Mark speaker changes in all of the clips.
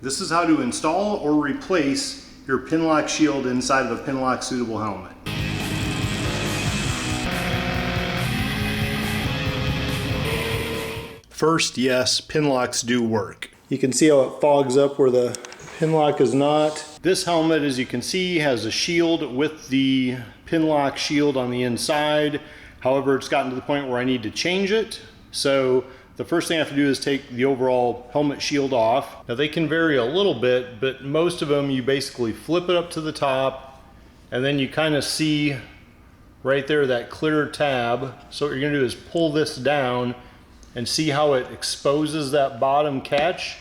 Speaker 1: This is how to install or replace your Pinlock shield inside of a Pinlock suitable helmet. First, yes, Pinlocks do work. You can see how it fogs up where the Pinlock is not. This helmet, as you can see, has a shield with the Pinlock shield on the inside. However, it's gotten to the point where I need to change it. So the first thing I have to do is take the overall helmet shield off. Now they can vary a little bit, but most of them you basically flip it up to the top and then you kind of see right there that clear tab. So what you're gonna do is pull this down and see how it exposes that bottom catch,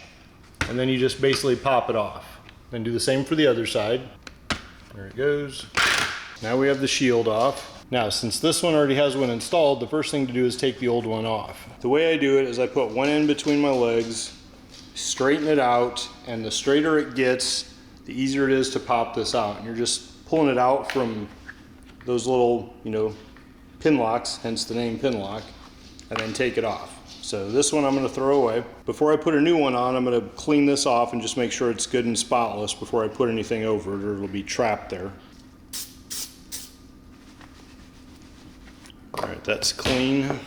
Speaker 1: and then you just basically pop it off. Then do the same for the other side. There it goes. Now we have the shield off. Now, since this one already has one installed, the first thing to do is take the old one off. The way I do it is I put one end between my legs, straighten it out, and the straighter it gets, the easier it is to pop this out. And you're just pulling it out from those little, pin locks, hence the name Pinlock, and then take it off. So this one I'm going to throw away. Before I put a new one on, I'm going to clean this off and just make sure it's good and spotless before I put anything over it, or it'll be trapped there. All right, that's clean.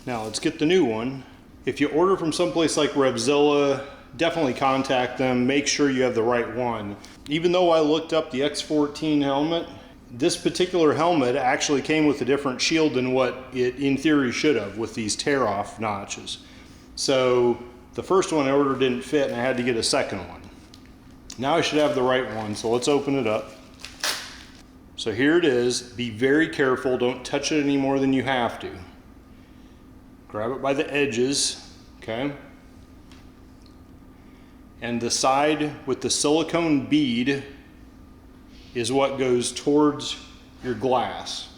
Speaker 1: Now let's get the new one. If you order from someplace like Revzilla, definitely contact them. Make sure you have the right one. Even though I looked up the X14 helmet, this particular helmet actually came with a different shield than what it in theory should have, with these tear-off notches. So the first one I ordered didn't fit and I had to get a second one. Now I should have the right one, so let's open it up. So here it is. Be very careful, don't touch it any more than you have to. Grab it by the edges, okay? And the side with the silicone bead is what goes towards your glass,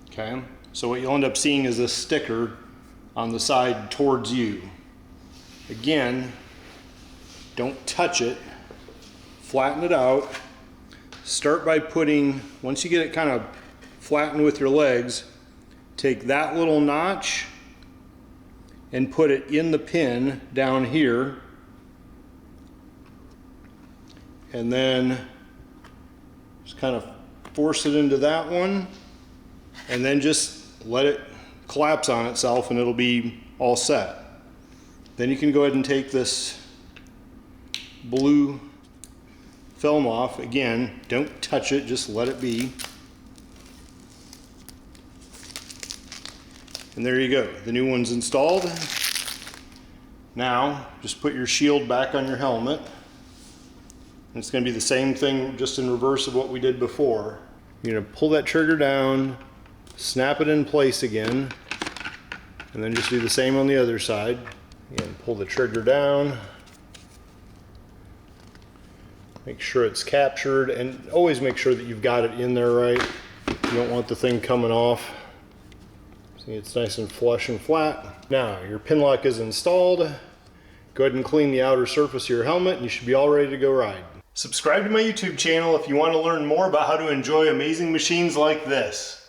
Speaker 1: okay? So what you'll end up seeing is this sticker on the side towards you. Again, don't touch it, flatten it out. Start by putting, once you get it kind of flattened with your legs, take that little notch and put it in the pin down here, and then just kind of force it into that one, and then just let it collapse on itself and it'll be all set. Then you can go ahead and take this blue film off. Again, don't touch it, just let it be. And there you go, the new one's installed. Now, just put your shield back on your helmet. And it's going to be the same thing, just in reverse of what we did before. You're going to pull that trigger down, snap it in place again, and then just do the same on the other side. Again, pull the trigger down. Make sure it's captured, and always make sure that you've got it in there right. You don't want the thing coming off. See, it's nice and flush and flat. Now, your Pinlock is installed. Go ahead and clean the outer surface of your helmet and you should be all ready to go ride. Subscribe to my YouTube channel if you want to learn more about how to enjoy amazing machines like this.